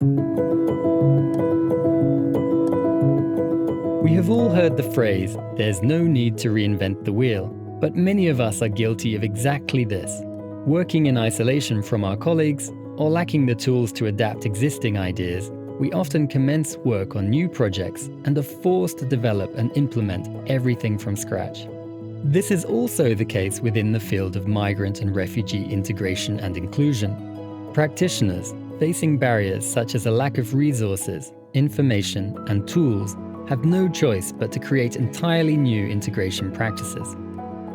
We have all heard the phrase, "There's no need to reinvent the wheel," but many of us are guilty of exactly this. Working in isolation from our colleagues, or lacking the tools to adapt existing ideas, we often commence work on new projects and are forced to develop and implement everything from scratch. This is also the case within the field of migrant and refugee integration and inclusion. Practitioners, facing barriers such as a lack of resources, information, and tools, have no choice but to create entirely new integration practices.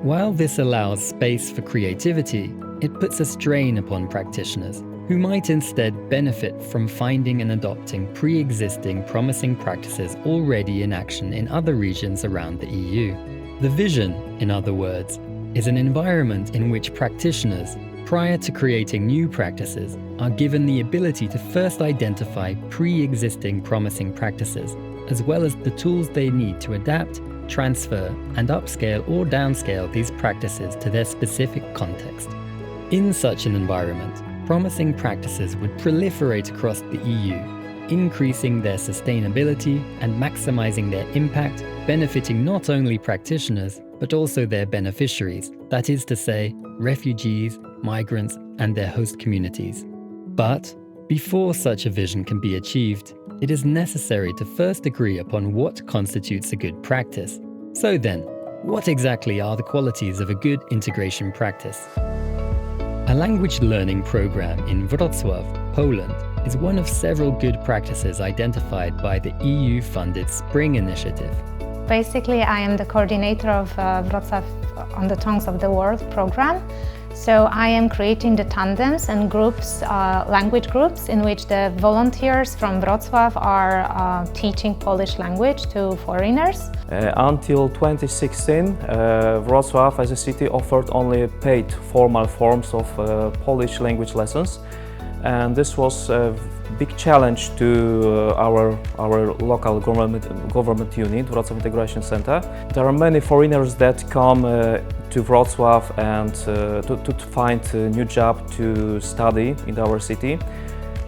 While this allows space for creativity, it puts a strain upon practitioners, who might instead benefit from finding and adopting pre-existing promising practices already in action in other regions around the EU. The vision, in other words, is an environment in which practitioners, prior to creating new practices, are given the ability to first identify pre-existing promising practices, as well as the tools they need to adapt, transfer, and upscale or downscale these practices to their specific context. In such an environment, promising practices would proliferate across the EU, increasing their sustainability and maximizing their impact, benefiting not only practitioners, but also their beneficiaries, that is to say, refugees, migrants, and their host communities. But before such a vision can be achieved, it is necessary to first agree upon what constitutes a good practice. So then, what exactly are the qualities of a good integration practice? A language learning program in Wrocław, Poland, is one of several good practices identified by the EU-funded Spring Initiative. Basically, I am the coordinator of Wrocław on the Tongues of the World program. So I am creating the tandems and groups, language groups, in which the volunteers from Wrocław are teaching Polish language to foreigners. Until 2016, Wrocław as a city offered only paid formal forms of Polish language lessons. And this was a big challenge to our local government unit, Wrocław Integration Center. There are many foreigners that come to Wrocław and to find a new job to study in our city.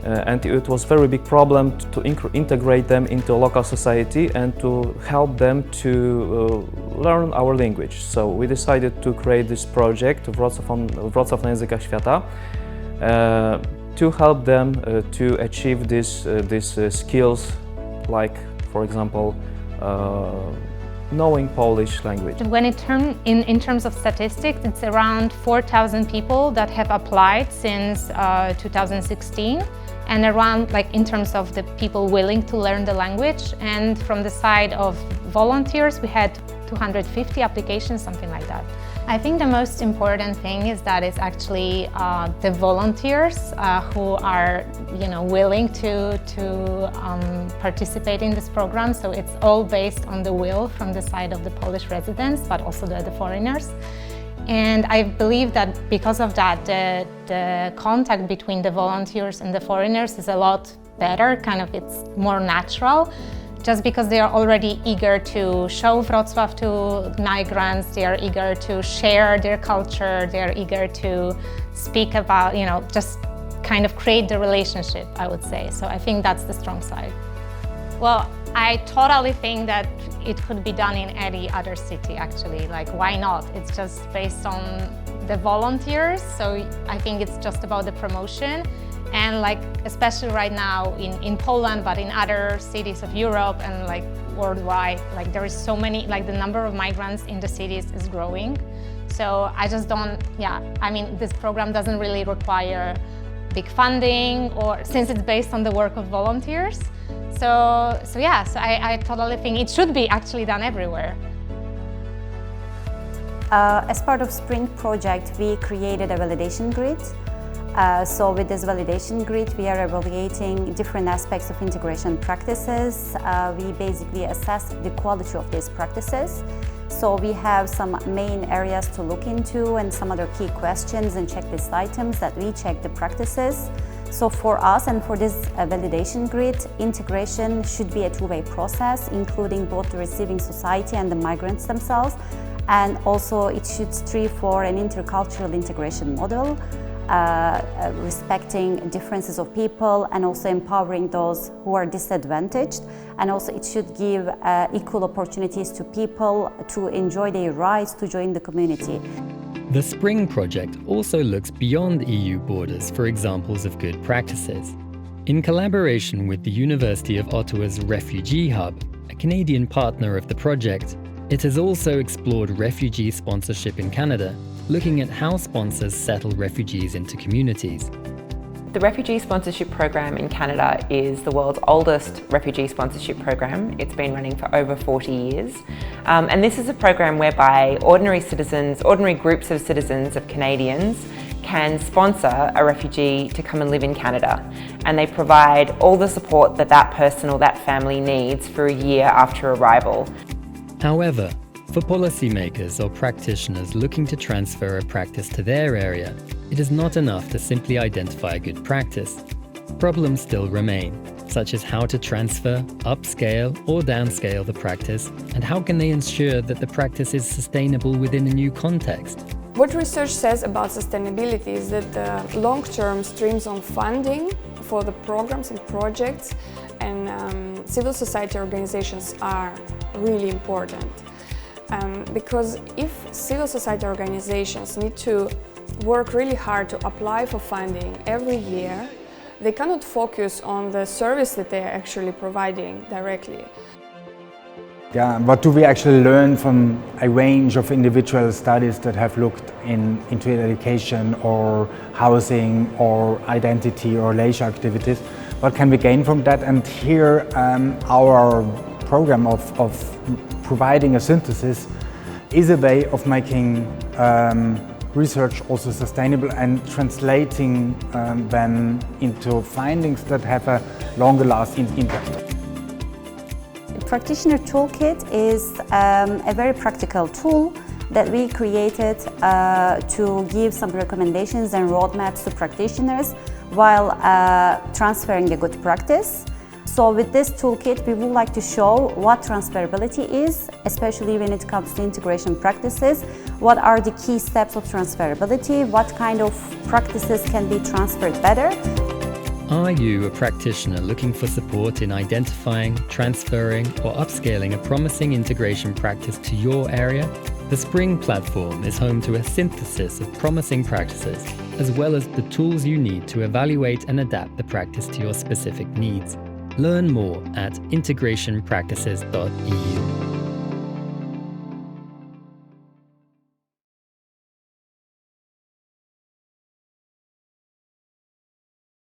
And it was a very big problem to integrate them into local society and to help them to learn our language. So we decided to create this project, Wrocław na językach świata, to help them to achieve these skills, like, for example, knowing Polish language. When in terms of statistics, it's around 4,000 people that have applied since 2016, and around, like, in terms of the people willing to learn the language. And from the side of volunteers, we had 250 applications, something like that. I think the most important thing is that it's actually the volunteers who are, willing to participate in this program. So it's all based on the will from the side of the Polish residents, but also the foreigners. And I believe that because of that, the contact between the volunteers and the foreigners is a lot better. It's more natural. Just because they are already eager to show Wrocław to migrants, they are eager to share their culture, they are eager to speak about, just kind of create the relationship, I would say. So I think that's the strong side. Well, I totally think that it could be done in any other city, actually. Like, why not? It's just based on the volunteers, so I think it's just about the promotion. And especially right now in Poland, but in other cities of Europe and worldwide, there is so many, the number of migrants in the cities is growing. So I just don't, this program doesn't really require big funding, or since it's based on the work of volunteers. So I totally think it should be actually done everywhere. As part of Spring project, we created a validation grid. So with this validation grid, we are evaluating different aspects of integration practices. We basically assess the quality of these practices. So we have some main areas to look into and some other key questions and checklist items that we check the practices. So for us and for this validation grid, integration should be a two-way process, including both the receiving society and the migrants themselves. And also it should strive for an intercultural integration model. respecting differences of people and also empowering those who are disadvantaged. And also it should give equal opportunities to people to enjoy their rights, to join the community. The Spring project also looks beyond EU borders for examples of good practices. In collaboration with the University of Ottawa's Refugee Hub, a Canadian partner of the project, it has also explored refugee sponsorship in Canada, looking at how sponsors settle refugees into communities. The Refugee Sponsorship Program in Canada is the world's oldest refugee sponsorship program. It's been running for over 40 years. And this is a program whereby ordinary groups of citizens of Canadians can sponsor a refugee to come and live in Canada. And they provide all the support that that person or that family needs for a year after arrival. However, for policymakers or practitioners looking to transfer a practice to their area, it is not enough to simply identify a good practice. Problems still remain, such as how to transfer, upscale or downscale the practice, and how can they ensure that the practice is sustainable within a new context. What research says about sustainability is that the long-term streams of funding for the programs and projects and civil society organizations are really important. Because if civil society organizations need to work really hard to apply for funding every year, they cannot focus on the service that they are actually providing directly. Yeah, what do we actually learn from a range of individual studies that have looked into education or housing or identity or leisure activities? What can we gain from that? And here our program of providing a synthesis is a way of making research also sustainable and translating them into findings that have a longer lasting impact. Practitioner Toolkit is a very practical tool that we created to give some recommendations and roadmaps to practitioners while transferring a good practice. So with this toolkit, we would like to show what transferability is, especially when it comes to integration practices. What are the key steps of transferability? What kind of practices can be transferred better? Are you a practitioner looking for support in identifying, transferring, or upscaling a promising integration practice to your area? The Spring platform is home to a synthesis of promising practices, as well as the tools you need to evaluate and adapt the practice to your specific needs. Learn more at integrationpractices.eu.